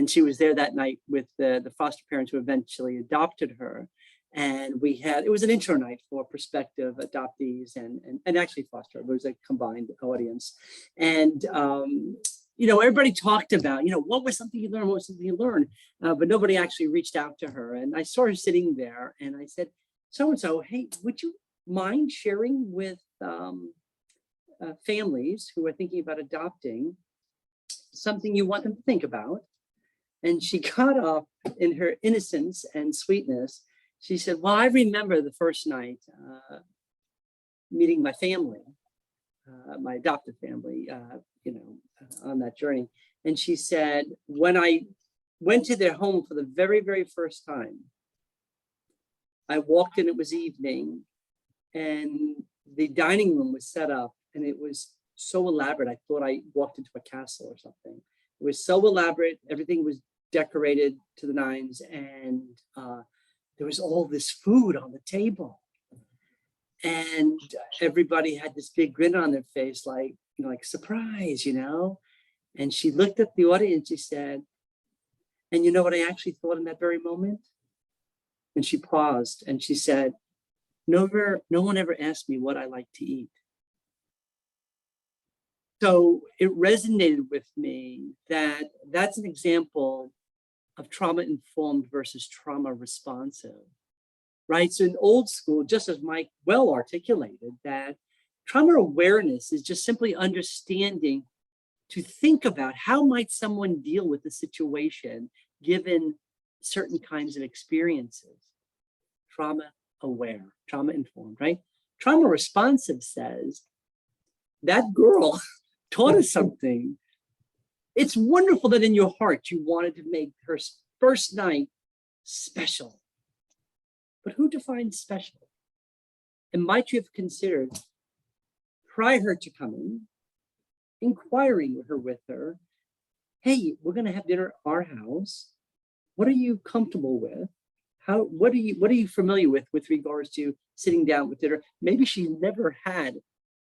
she was there that night with the foster parents who eventually adopted her. And it was an intro night for prospective adoptees and actually foster. It was a combined audience. And, everybody talked about, what was something you learned, what was something you learned, but nobody actually reached out to her. And I saw her sitting there and I said, so-and-so, hey, would you mind sharing with families who are thinking about adopting something you want them to think about? And she got up in her innocence and sweetness. She said, well, I remember the first night meeting my family, my adoptive family, on that journey. And she said, when I went to their home for the very, very first time, I walked in, it was evening, and the dining room was set up, and it was so elaborate. I thought I walked into a castle or something. It was so elaborate. Everything was decorated to the nines, and there was all this food on the table. And everybody had this big grin on their face, like surprise, And she looked at the audience, she said, and you know what I actually thought in that very moment? And she paused and she said, no one ever asked me what I like to eat. So it resonated with me that that's an example of trauma-informed versus trauma-responsive, right? So in old school, just as Mike well articulated, that trauma awareness is just simply understanding to think about how might someone deal with the situation given certain kinds of experiences. Trauma-aware, trauma-informed, right? Trauma-responsive says, that girl taught us something. It's wonderful that in your heart you wanted to make her first night special. But who defines special? And might you have considered, prior to coming, inquiring with her, hey, we're going to have dinner at our house. What are you comfortable with? What are you familiar with regards to sitting down with dinner? Maybe she never had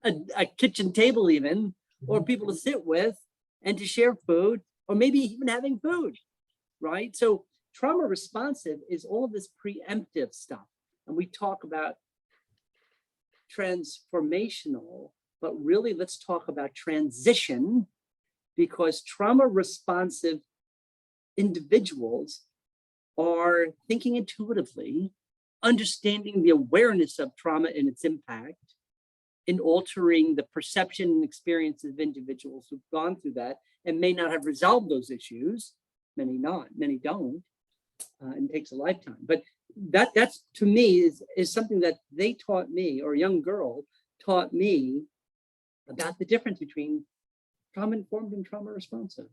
a kitchen table even, or people to sit with and to share food, or maybe even having food, right? So trauma responsive is all of this preemptive stuff. And we talk about transformational, but really let's talk about transition, because trauma responsive individuals are thinking intuitively, understanding the awareness of trauma and its impact, in altering the perception and experiences of individuals who've gone through that and may not have resolved those issues. Many don't, and it takes a lifetime. But that's to me is something that they taught me, or a young girl taught me, about the difference between trauma-informed and trauma-responsive.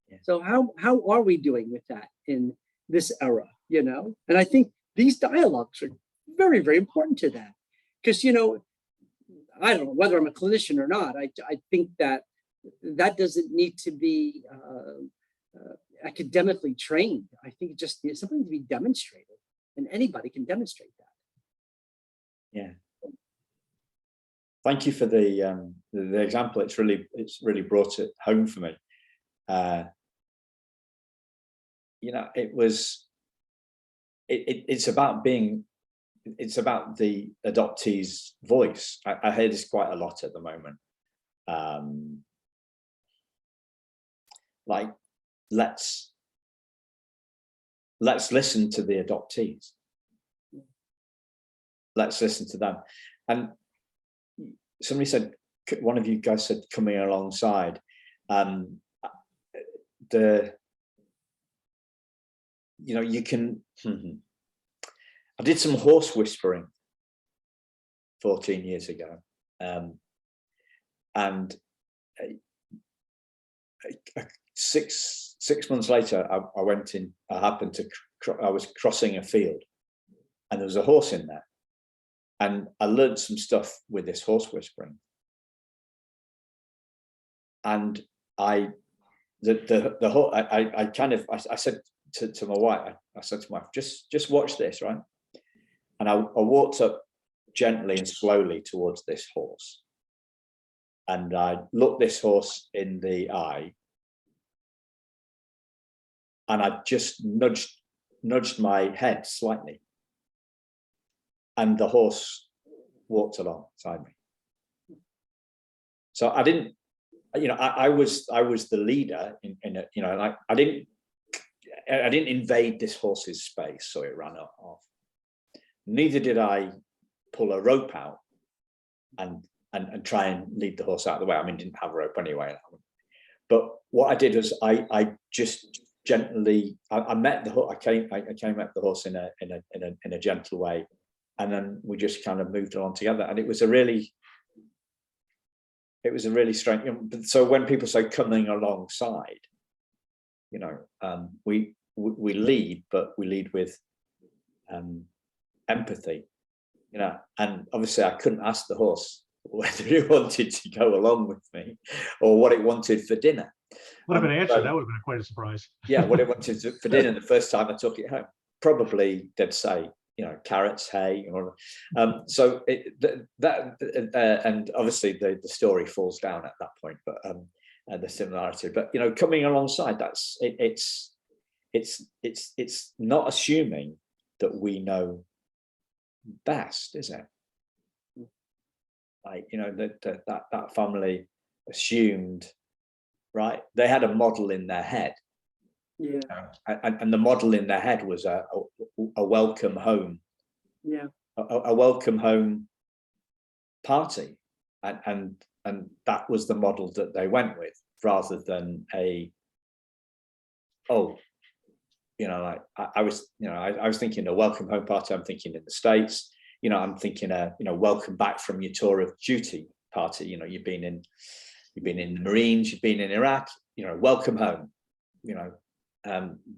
Yeah. So how are we doing with that in this era, And I think these dialogues are very, very important to that. Because, I don't know whether I'm a clinician or not. I think that doesn't need to be academically trained. I think it just needs something to be demonstrated, and anybody can demonstrate that.
Yeah. Thank you for the example. It's really brought it home for me. It's about the adoptee's voice. I hear this quite a lot at the moment. Like, let's listen to the adoptees. Let's listen to them. And somebody said, one of you guys said, coming alongside. You can. I did some horse whispering 14 years ago. And 6 months later, I went in. I was crossing a field, and there was a horse in there, and I learned some stuff with this horse whispering. And I said to my wife, just watch this, right? And I walked up gently and slowly towards this horse, and I looked this horse in the eye, and I just nudged my head slightly, and the horse walked alongside me. So I didn't, I was the leader in it, like I didn't invade this horse's space, so it ran off. Neither did I pull a rope out and try and lead the horse out of the way. I mean, didn't have a rope anyway. But what I did was I just gently, I met the horse. I came at the horse in a gentle way, and then we just kind of moved along together. And it was a really strange. So when people say coming alongside, we lead, but we lead with empathy, and obviously I couldn't ask the horse whether it wanted to go along with me or what it wanted for dinner.
Would have been an answer. That would have been quite a surprise.
Yeah, what it wanted for dinner the first time I took it home. Probably they'd say, carrots, hay. So and obviously the story falls down at that point, but the similarity. But coming alongside, it's not assuming that we know best, is it? Like that family assumed, right? They had a model in their head, and the model in their head was a welcome home, a welcome home party, and that was the model that they went with, rather than I was thinking a welcome home party. I'm thinking in the States, I'm thinking welcome back from your tour of duty party. You've been in the Marines, you've been in Iraq, welcome home,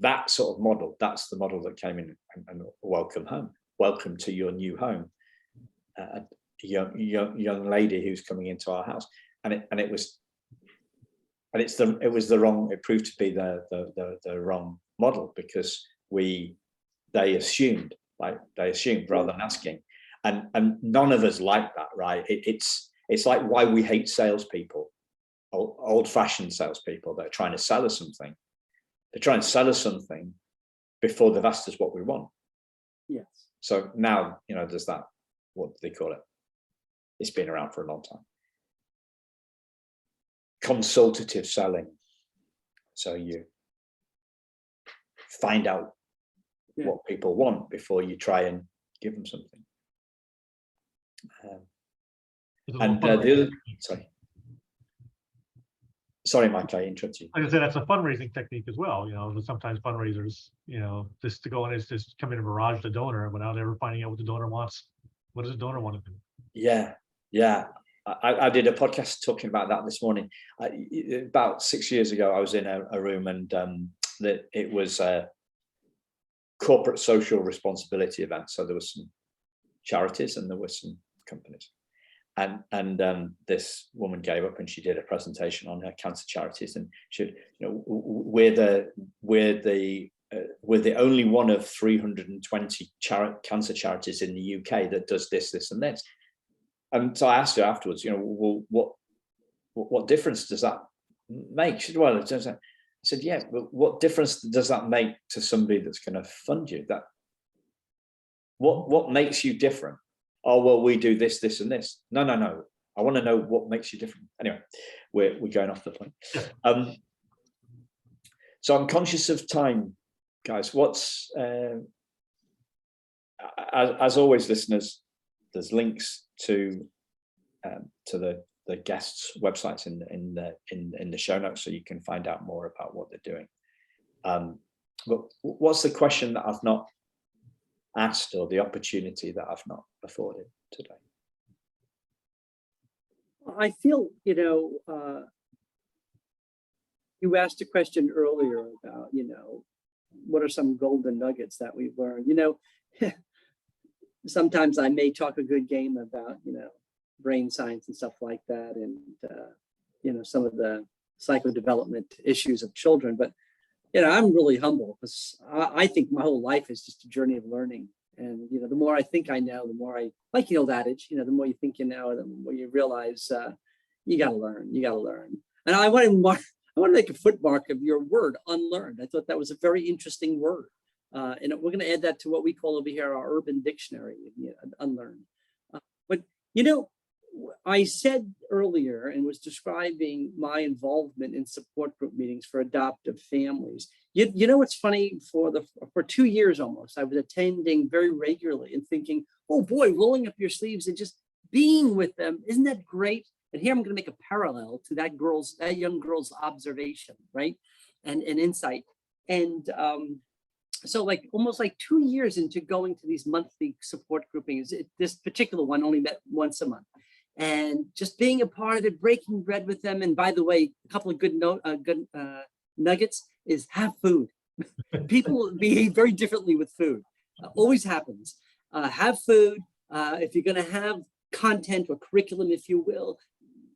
that sort of model. That's the model that came in, and welcome home, welcome to your new home, a young lady who's coming into our house, it proved to be the wrong model, because they assumed rather than asking, and none of us like that, right? It's like why we hate salespeople, old-fashioned salespeople that are trying to sell us something. They're trying to sell us something before they've asked us what we want.
Yes.
So now, there's that, what do they call it? It's been around for a long time. Consultative selling. So you find out what people want before you try and give them something. And the other, sorry, Mike, I interrupted you.
Like I said, that's a fundraising technique as well. Sometimes fundraisers, just to go in is just come in and barrage the donor without ever finding out what the donor wants. What does the donor want to do?
Yeah. I did a podcast talking about that this morning. About 6 years ago, I was in a room, and it was a corporate social responsibility event. So there were some charities and there were some companies. And this woman gave up and she did a presentation on her cancer charities, and she, we're the only one of 320 cancer charities in the UK that does this and this. And so I asked her afterwards, well, what difference does that make? She said, well, it turns out. I said, yeah, but what difference does that make to somebody that's going to fund you? That what makes you different? Oh, well, we do this, and this. No. I want to know what makes you different. Anyway, we're going off the point. So I'm conscious of time, guys. What's as always, listeners, there's links to the guests' websites in the show notes, so you can find out more about what they're doing. But what's the question that I've not asked, or the opportunity that I've not afforded today?
I feel, you asked a question earlier about, what are some golden nuggets that we've learned? Sometimes I may talk a good game about, brain science and stuff like that, and, some of the psychodevelopment issues of children. But, I'm really humble because I think my whole life is just a journey of learning. And, the more I think I know, the more I, like the old adage, the more you think you know, the more you realize you got to learn, And I want to make a footmark of your word, unlearned. I thought that was a very interesting word. And we're going to add that to what we call over here our urban dictionary, unlearned. But, I said earlier and was describing my involvement in support group meetings for adoptive families. What's funny, for 2 years almost, I was attending very regularly and thinking, oh boy, rolling up your sleeves and just being with them. Isn't that great? And here I'm going to make a parallel to that young girl's observation, right? And insight. And so almost 2 years into going to these monthly support groupings, this particular one only met once a month. And just being a part of it, breaking bread with them. And by the way, a couple of good nuggets is have food. People behave very differently with food. Always happens. Have food. If you're going to have content or curriculum, if you will,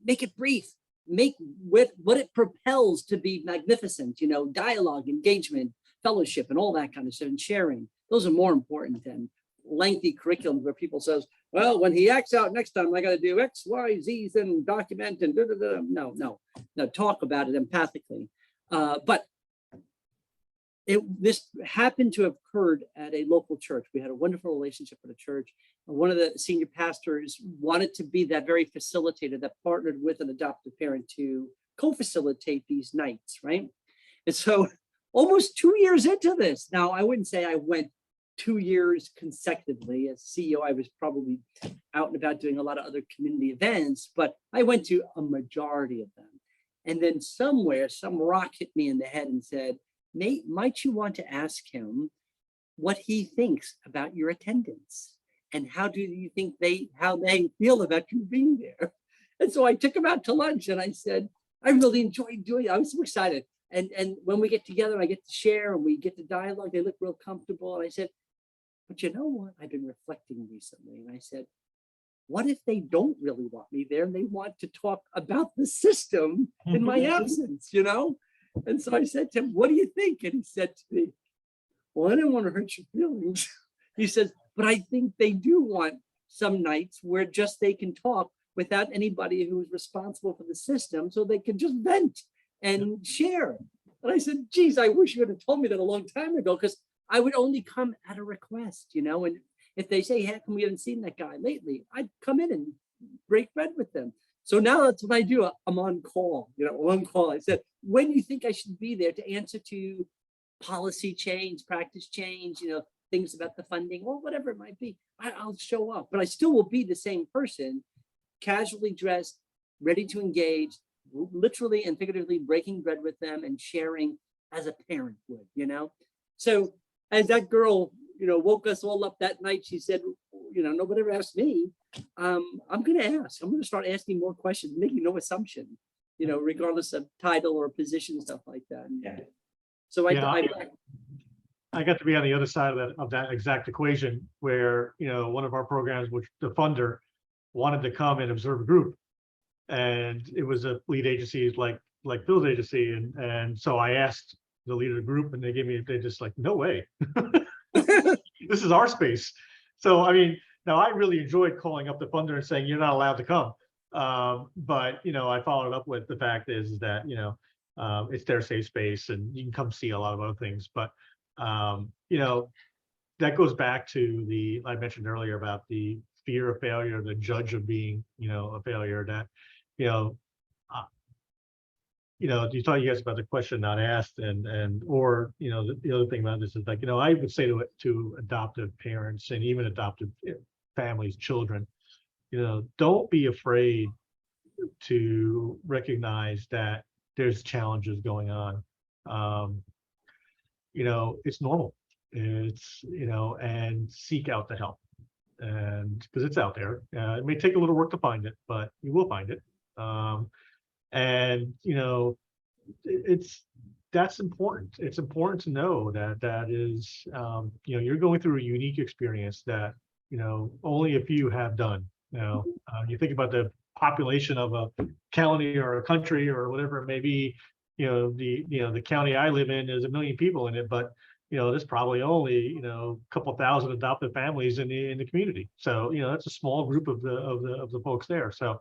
make it brief. Make what it propels to be magnificent. Dialogue, engagement, fellowship, and all that kind of stuff, and sharing. Those are more important than lengthy curriculum where people says, well, when he acts out next time, I got to do X, Y, Z, and document and No, talk about it empathically. But this happened to have occurred at a local church. We had a wonderful relationship with a church. One of the senior pastors wanted to be that very facilitator that partnered with an adoptive parent to co-facilitate these nights, right? And so almost 2 years into this, now I wouldn't say I went 2 years consecutively. As CEO, I was probably out and about doing a lot of other community events, but I went to a majority of them. And then somewhere, some rock hit me in the head and said, Nate, might you want to ask him what he thinks about your attendance? And how do you think how they feel about you being there? And so I took him out to lunch and I said, I really enjoyed doing it. I was so excited. And when we get together, I get to share and we get to dialogue. They look real comfortable. And I said, but you know what? I've been reflecting recently. And I said, what if they don't really want me there and they want to talk about the system in my absence, And so I said to him, what do you think? And he said to me, well, I don't want to hurt your feelings. He says, but I think they do want some nights where just they can talk without anybody who's responsible for the system, so they can just vent and share. And I said, geez, I wish you would have told me that a long time ago, because I would only come at a request, and if they say, hey, come we haven't seen that guy lately, I'd come in and break bread with them. So now that's what I do. I'm on call, on call. I said, when you think I should be there to answer to policy change, practice change, things about the funding or whatever it might be, I'll show up, but I still will be the same person, casually dressed, ready to engage, literally and figuratively breaking bread with them and sharing as a parent would, So as that girl, woke us all up that night, she said, nobody ever asked me. I'm going to ask. I'm going to start asking more questions, making no assumption, regardless of title or position, stuff like that.
Yeah.
So
I got to be on the other side of that exact equation where, one of our programs, which the funder wanted to come and observe a group, and it was a lead agency like Bill's agency. And so I asked the leader of the group and they just like, no way. This is our space. So, now I really enjoyed calling up the funder and saying, you're not allowed to come. But, I followed up with the fact is that, it's their safe space and you can come see a lot of other things. But, that goes back to I mentioned earlier about the fear of failure, the judge of being, a failure that, you thought you guys about the question not asked or the other thing about this is like, I would say to adoptive parents and even adoptive families, children, don't be afraid to recognize that there's challenges going on. It's normal. It's, and seek out the help. And because it's out there, it may take a little work to find it, but you will find it. And that's important. It's important to know that is, you're going through a unique experience that, only a few have done. You think about the population of a county or a country or whatever it may be, the county I live in, there's 1 million people in it, but there's probably only a couple thousand adopted families in the community. So that's a small group of the folks there. So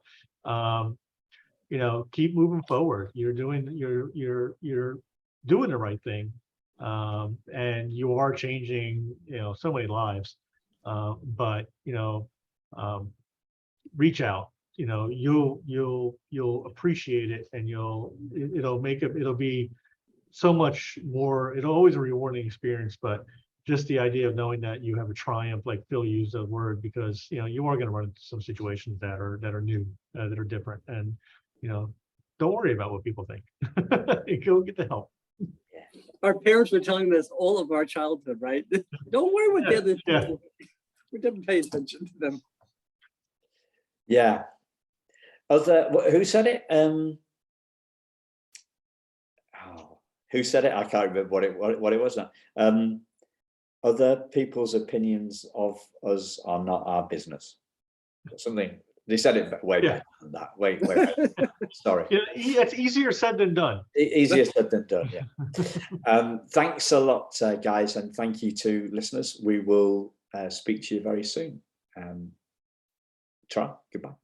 keep moving forward. You're doing the right thing, and you are changing so many lives. But reach out. You'll appreciate it, and it'll be so much more. It'll always a rewarding experience, but just the idea of knowing that you have a triumph, like Phil used the word, because you are going to run into some situations that are new, that are different, and don't worry about what people think. Go get the help.
Our parents were telling us all of our childhood, right? Don't worry what the other people. We didn't pay attention to them.
Yeah. Who said it? Who said it? I can't remember what it was now. Other people's opinions of us are not our business. Something. They said it way better than that. Wait. Sorry.
It's easier said than done.
Easier said than done, yeah. Thanks a lot, guys, and thank you to listeners. We will speak to you very soon. Goodbye.